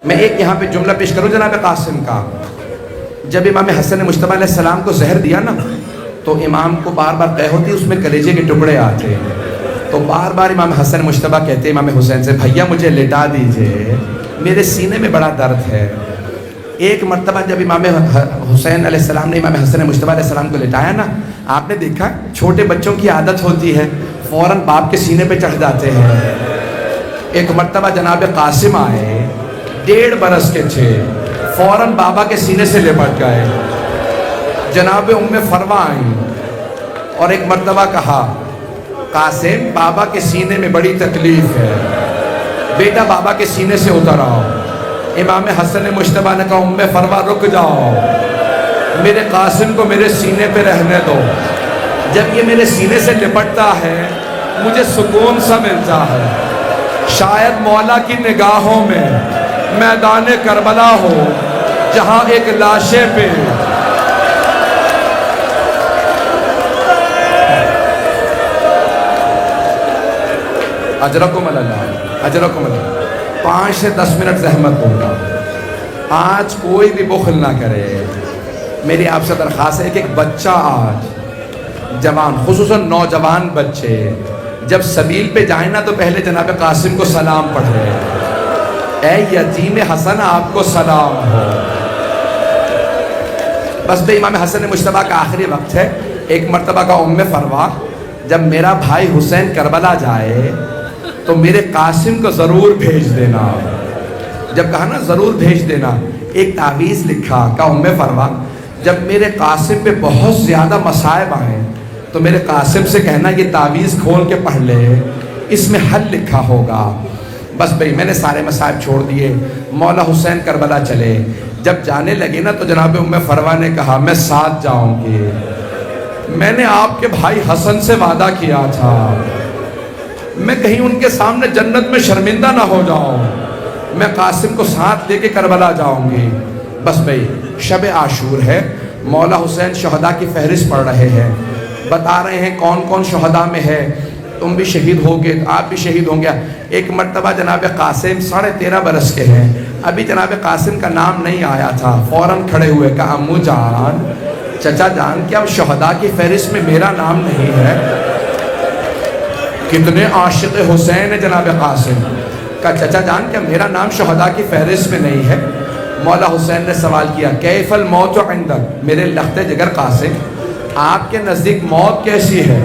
میں ایک یہاں پہ جملہ پیش کروں جناب قاسم کا. جب امام حسن مجتبیٰ علیہ السلام کو زہر دیا نا تو امام کو بار بار قے ہوتی اس میں کلیجے کے ٹکڑے آتے ہیں. تو بار بار امام حسن مجتبیٰ کہتے امام حسین سے بھیا مجھے لٹا دیجئے میرے سینے میں بڑا درد ہے. ایک مرتبہ جب امام حسین علیہ السلام نے امام حسن مجتبیٰ علیہ السلام کو لٹایا نا, آپ نے دیکھا چھوٹے بچوں کی عادت ہوتی ہے فوراً باپ کے سینے پہ چڑھ جاتے ہیں. ایک مرتبہ جناب قاسم آئے 1.5 برس کے تھے, فوراً بابا کے سینے سے لپٹ گئے. جناب فروا آئیں اور ایک مرتبہ کہا قاسم بابا کے سینے میں بڑی تکلیف ہے, بیٹا بابا کے سینے سے اتر آؤ. امام حسن مجتبیٰ نے کہا فروا رک جاؤ, میرے قاسم کو میرے سینے پہ رہنے دو. جب یہ میرے سینے سے لپٹتا ہے مجھے سکون سا ملتا ہے. شاید مولا کی نگاہوں میں میدان کربلا ہو جہاں ایک لاشے پہ اجرکم اللہ اجرکم اللہ. 5 سے 10 منٹ زحمت ہوگا. آج کوئی بھی بخل نہ کرے. میری آپ سے درخواست ہے کہ ایک بچہ آج جوان خصوصاً نوجوان بچے جب سبیل پہ جائیں نا تو پہلے جناب قاسم کو سلام پڑھے. اے یتیم حسن آپ کو سلام ہو. بس بے امام حسن مجتبیٰ کا آخری وقت ہے. ایک مرتبہ کا فروا جب میرا بھائی حسین کربلا جائے تو میرے قاسم کو ضرور بھیج دینا. جب کہا نا ضرور بھیج دینا, ایک تعویذ لکھا کا فروا جب میرے قاسم پہ بہت زیادہ مصائب آئیں تو میرے قاسم سے کہنا یہ تعویذ کھول کے پڑھ لے, اس میں حل لکھا ہوگا. بس بھئی میں نے سارے مصائب چھوڑ دیے, مولا حسین کربلا چلے. جب جانے لگے نا تو جناب فروا نے کہا میں ساتھ جاؤں گی, میں نے آپ کے بھائی حسن سے وعدہ کیا تھا, میں کہیں ان کے سامنے جنت میں شرمندہ نہ ہو جاؤں, میں قاسم کو ساتھ لے کے کربلا جاؤں گی. بس بھئی شب عاشور ہے, مولا حسین شہداء کی فہرست پڑھ رہے ہیں, بتا رہے ہیں کون کون شہداء میں ہے, تم بھی شہید ہوگے آپ بھی شہید ہوں گے. ایک مرتبہ جناب قاسم 13.5 برس کے ہیں, ابھی جناب قاسم کا نام نہیں آیا تھا, فوراً کھڑے ہوئے کہا امو جان چچا جان کیا شہداء کی فہرست میں میرا نام نہیں ہے؟ کتنے عاشق حسین ہے جناب قاسم. کہا چچا جان کیا میرا نام شہداء کی فہرست میں نہیں ہے؟ مولا حسین نے سوال کیا کیف الموت عندک, میرے لخت جگر قاسم آپ کے نزدیک موت کیسی ہے؟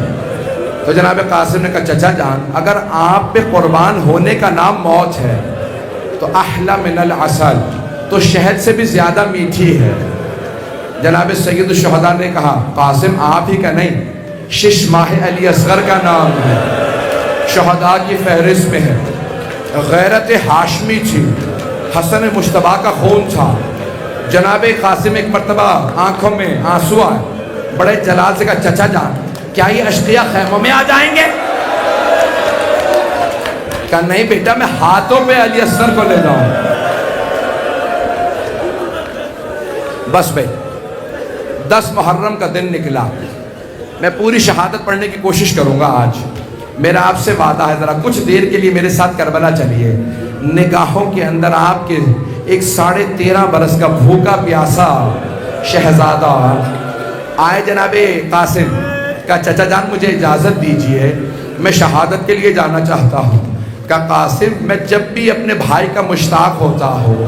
تو جناب قاسم نے کہا چچا جان اگر آپ پہ قربان ہونے کا نام موت ہے تو احلی من العسل, تو شہد سے بھی زیادہ میٹھی ہے. جناب سید الشہداء نے کہا قاسم آپ ہی کا نہیں, شش ماہ علی اصغر کا نام ہے, شہداء کی فہرست میں ہے. غیرت ہاشمی تھی, حسن مجتبیٰ کا خون تھا. جناب قاسم ایک مرتبہ آنکھوں میں آنسو آئے, بڑے جلال سے کہا چچا جان کیا یہ اشقیاء خیموں میں آ جائیں گے؟ کہا نہیں بیٹا میں ہاتھوں پہ علی اصغر کو لے جاؤں. بس بھئی 10 محرم کا دن نکلا, میں پوری شہادت پڑھنے کی کوشش کروں گا آج. میرا آپ سے وعدہ ہے ذرا کچھ دیر کے لیے میرے ساتھ کربلا چلیے. نگاہوں کے اندر آپ کے ایک 13.5 برس کا بھوکا پیاسا شہزادہ آئے. جناب قاسم کہا چچا جان مجھے اجازت دیجئے میں شہادت کے لیے جانا چاہتا ہوں. کہا قاسم میں جب بھی اپنے بھائی کا مشتاق ہوتا ہوں,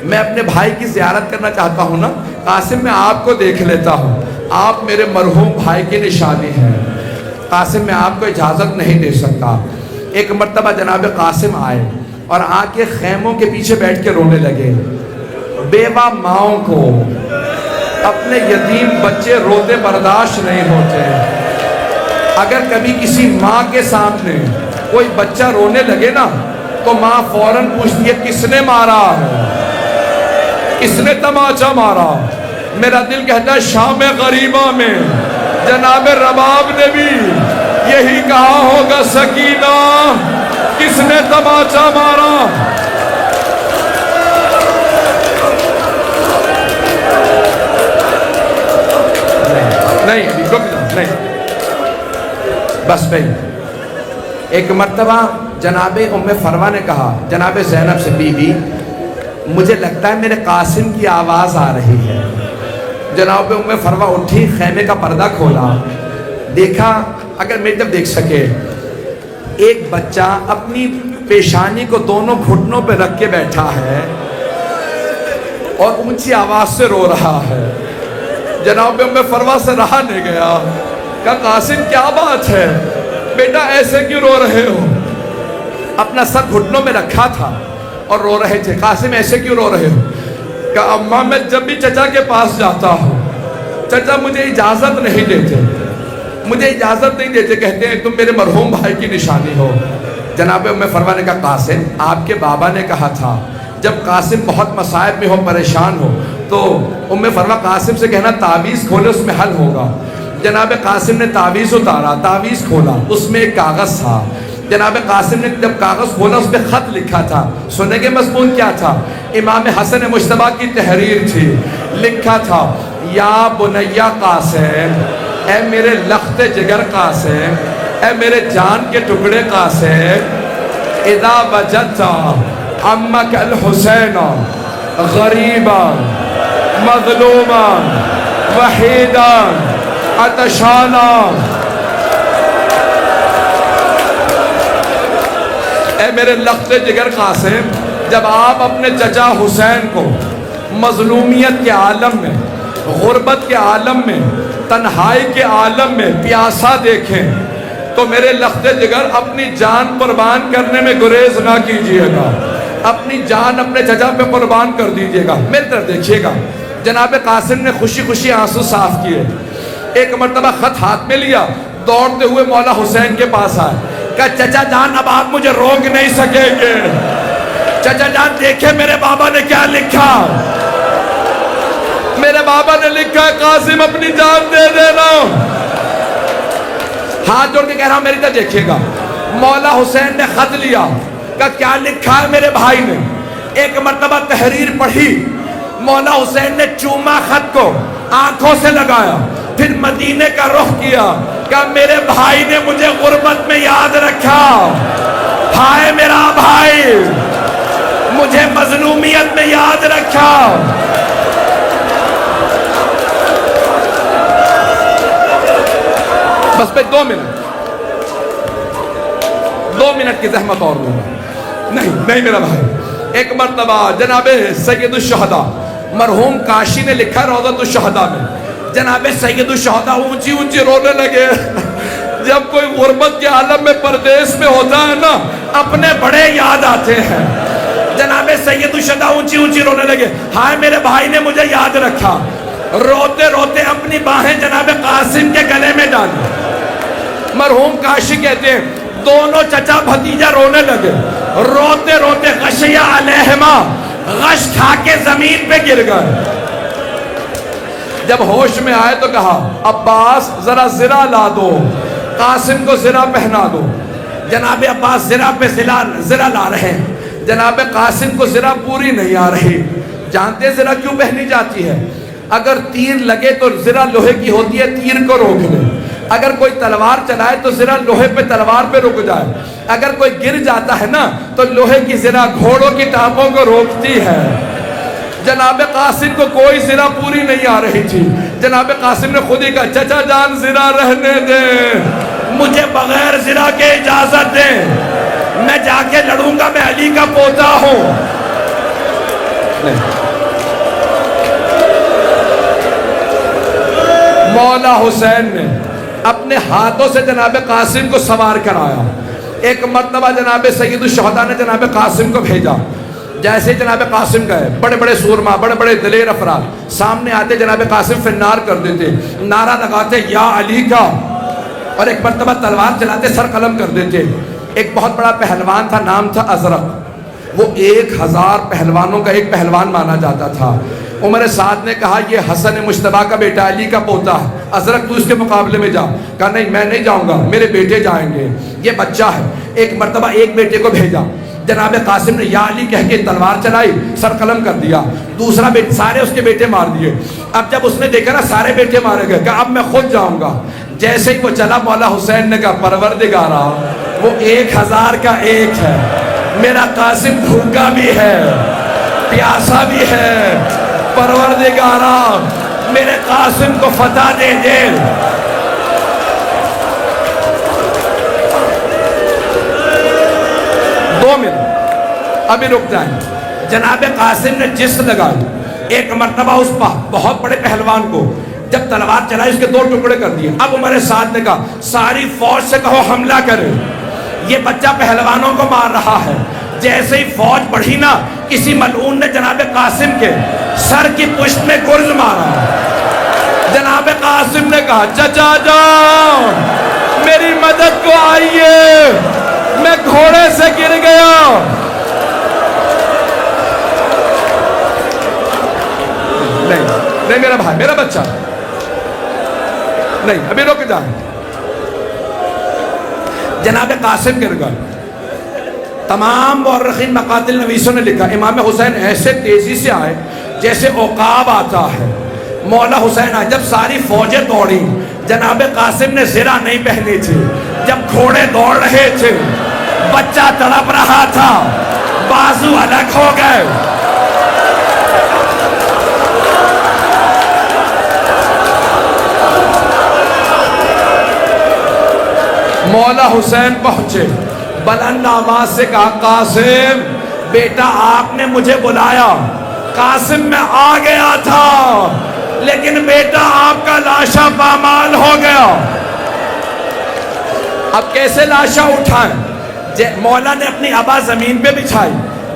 میں اپنے بھائی کی زیارت کرنا چاہتا ہوں نا قاسم میں آپ کو دیکھ لیتا ہوں, آپ میرے مرحوم بھائی کی نشانی ہیں. قاسم میں آپ کو اجازت نہیں دے سکتا. ایک مرتبہ جناب قاسم آئے اور آ کے خیموں کے پیچھے بیٹھ کے رونے لگے. بیوہ ماؤں کو اپنے یتیم بچے روتے برداشت نہیں ہوتے. اگر کبھی کسی ماں کے سامنے کوئی بچہ رونے لگے نا تو ماں فوراً پوچھتی ہے کس نے مارا ہے, کس نے تماچا مارا. میرا دل کہتا ہے شام غریبہ میں جناب رباب نے بھی یہی کہا ہوگا سکینہ کس نے تماچا مارا. نہیں نہیں بس بھئی. ایک مرتبہ جناب فروا نے کہا جناب زینب سے بی بی مجھے لگتا ہے میرے قاسم کی آواز آ رہی ہے۔ جناب ام فروا اٹھی، خیمے کا پردہ کھولا، دیکھا، اگر میں جب دیکھ سکے، ایک بچہ اپنی پیشانی کو دونوں گھٹنوں پہ رکھ کے بیٹھا ہے اور اونچی آواز سے رو رہا ہے۔ جناب ام فروا سے رہا نہیں گیا، کہا قاسم کیا بات ہے بیٹا، ایسے کیوں رو رہے ہو؟ اپنا سر گھٹنوں میں رکھا تھا اور رو رہے تھے۔ قاسم ایسے کیوں رو رہے ہو؟ کہا اماں میں جب بھی چچا کے پاس جاتا ہوں، چچا مجھے اجازت نہیں دیتے، مجھے اجازت نہیں دیتے، کہتے ہیں تم میرے مرحوم بھائی کی نشانی ہو۔ جناب ام فروا نے کہا قاسم آپ کے بابا نے کہا تھا جب قاسم بہت مصائب میں ہو، پریشان ہو، تو ام فروا قاسم سے کہنا تعویذ کھولے، اس میں حل ہوگا۔ جناب قاسم نے تعویذ اتارا، تعویذ کھولا، اس میں ایک کاغذ تھا۔ جناب قاسم نے جب کاغذ کھولا، اس پہ خط لکھا تھا۔ سننے کے مضمون کیا تھا؟ امام حسن مجتبیٰ کی تحریر تھی۔ لکھا تھا یا بنیا قاسم، اے میرے لخت جگر قاسم، اے میرے جان کے ٹکڑے قاسم، اذا وجدت عمک الحسین غریبا مظلوما وحیدا عطشانا، اے میرے لخت جگر قاسم، جب آپ اپنے چچا حسین کو مظلومیت کے عالم میں، غربت کے عالم میں، تنہائی کے عالم میں پیاسا دیکھیں تو میرے لخت جگر اپنی جان قربان کرنے میں گریز نہ کیجئے گا، اپنی جان اپنے چچا پہ قربان کر دیجئے گا۔ میری طرف دیکھیے گا، جناب قاسم نے خوشی خوشی آنسو صاف کیے، ایک مرتبہ خط ہاتھ میں لیا، دوڑتے ہوئے مولا حسین کے پاس آئے، کہا چچا جان اب آپ مجھے روک نہیں سکیں گے، چچا جان دیکھیں میرے بابا نے کیا لکھا، میرے بابا نے لکھا ہے قاسم اپنی جان دے دینا۔ ہاتھ جوڑ کے کہہ رہا ہوں میری طرف دیکھیے گا، مولا حسین نے خط لیا، کہا کیا لکھا ہے میرے بھائی نے؟ ایک مرتبہ تحریر پڑھی، مولا حسین نے چوما خط کو، آنکھوں سے لگایا، پھر مدینے کا رخ کیا، کہا میرے بھائی نے مجھے غربت میں یاد رکھا، ہائے میرا بھائی مجھے مظلومیت میں یاد رکھا۔ بس پہ 2 منٹ کی زحمت اور لوں گا، نہیں میرا بھائی۔ ایک مرتبہ جناب سید الشہداء مرحوم کاشی نے لکھا روضۃ الشہداء میں، جناب سید الشہداء اونچی اونچی رونے لگے۔ جب کوئی غربت کے عالم میں پردیس میں ہوتا ہے نا، اپنے بڑے یاد آتے ہیں۔ جناب سید الشہداء اونچی اونچی رونے لگے، ہائے میرے بھائی نے مجھے یاد رکھا۔ روتے روتے اپنی باہیں جناب قاسم کے گلے میں ڈالی۔ مرحوم کاشی کہتے ہیں دونوں چچا بھتیجا رونے لگے، روتے روتے غشیہ علیہما، غش کھا کے زمین پہ گر گئے۔ جب ہوش میں آئے تو کہا عباس ذرا زرہ لا دو، قاسم کو زرہ پہنا دو۔ جناب عباس زرہ پہ زرہ لا رہے ہیں، جناب قاسم کو زرہ پوری نہیں آ رہی۔ جانتے زرہ کیوں پہنی جاتی ہے؟ اگر تیر لگے تو زرہ لوہے کی ہوتی ہے، تیر کو روک لے۔ اگر کوئی تلوار چلائے تو زرہ لوہے پہ تلوار پہ رک جائے۔ اگر کوئی گر جاتا ہے نا تو لوہے کی زرہ گھوڑوں کی ٹانگوں کو روکتی ہے۔ جناب قاسم کو کوئی زرہ پوری نہیں آ رہی تھی۔ جناب قاسم نے خود ہی کہا چچا جان زرہ رہنے دیں، مجھے بغیر زرہ کے اجازت دیں، میں جا کے لڑوں گا، میں علی کا پوتا ہوں۔ مولا حسین نے اپنے ہاتھوں سے جناب قاسم کو سوار کرایا۔ ایک مرتبہ جناب سید الشہداء نے جناب قاسم کو بھیجا۔ جیسے جناب قاسم گئے، بڑے بڑے سورما، بڑے بڑے دلیر افراد سامنے آتے، جناب قاسم فنار کر دیتے، نعرہ لگاتے یا علی کا، اور ایک مرتبہ تلوار چلاتے، سر قلم کر دیتے۔ ایک بہت بڑا پہلوان تھا، نام تھا ازرق، وہ 1000 پہلوانوں کا ایک پہلوان مانا جاتا تھا۔ عمر سعد نے کہا یہ حسن مجتبیٰ کا بیٹا، علی کا پوتا ہے، ازرق تو اس کے مقابلے میں جا۔ کہا نہیں میں نہیں جاؤں گا، میرے بیٹے جائیں گے، یہ بچہ ہے۔ ایک مرتبہ ایک بیٹے کو بھیجا، جناب قاسم نے یا علی کہہ کے تلوار چلائی، سر قلم کر دیا۔ دوسرا بیٹا، سارے اس کے بیٹے مار دیے۔ اب جب اس نے دیکھا نا سارے بیٹے مارے گئے، کہا اب میں خود جاؤں گا۔ جیسے ہی وہ چلا، مولا حسین نے کہا پروردگارا وہ 1000 کا ایک ہے، میرا قاسم بھوکا بھی ہے، پیاسا بھی ہے، پروردگارا میرے قاسم کو فتح دے دے۔ دو منٹ ابھی رک جائیں۔ جناب قاسم نے جس لگائی، ایک مرتبہ اس پر بہت بڑے پہلوان کو جب تلوار چلائی اس کے دو ٹکڑے کر دیے۔ اب عمر سعد نے کہا ساری فوج سے کہو حملہ کرے، یہ بچہ پہلوانوں کو مار رہا ہے۔ جیسے ہی فوج بڑھی نا، کسی ملعون نے جناب قاسم کے سر کی پشت میں گرز مارا۔ جناب قاسم نے کہا چچا جان میری مدد کو آئیے، میں گھوڑے سے گر گیا۔ نہیں میرا بھائی، میرا بچہ نہیں، ابھی رک جائیں۔ جناب قاسم گر گئے۔ تمام مورخین مقاتل نویسوں نے لکھا امام حسین ایسے تیزی سے آئے جیسے عقاب آتا ہے۔ مولا حسین آئے، جب ساری فوجیں دوڑی، جناب قاسم نے زرہ نہیں پہنی تھی، جب گھوڑے دوڑ رہے تھے، بچہ تڑپ رہا تھا، بازو الگ ہو گئے۔ مولا حسین پہنچے، بلند آواز سے کہا قاسم بیٹا آپ نے مجھے بلایا۔ قاسم میں آ گیا تھا لیکن بیٹا آپ کا لاشا پامال ہو گیا۔ اب کیسے لاشا اٹھائیں؟ مولا نے اپنی عبا زمین پہ بچھائی،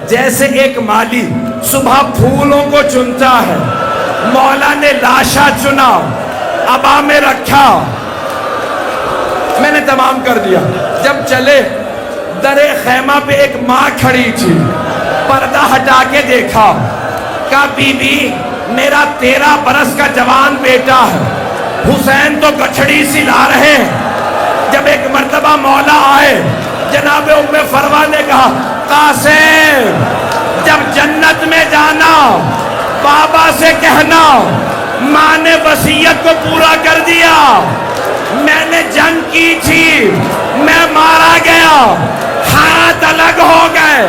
جیسے ایک مالی صبح پھولوں کو چنتا ہے۔ مولا نے لاشا چنا، عبا میں رکھا، میں نے تمام کر دیا۔ جب چلے، درے خیمہ پہ ایک ماں کھڑی تھی، پردہ ہٹا کے دیکھا، کہا بی بی میرا 13 برس کا جوان بیٹا ہے، حسین تو گچھڑی سی لا رہے ہیں۔ جب ایک مرتبہ مولا آئے، جناب ام فروا نے کہا قاسم جب جنت میں جانا بابا سے کہنا ماں نے وصیت کو پورا کر دیا، میں نے جنگ کی تھی، میں مارا گیا، ہاتھ الگ ہو گئے۔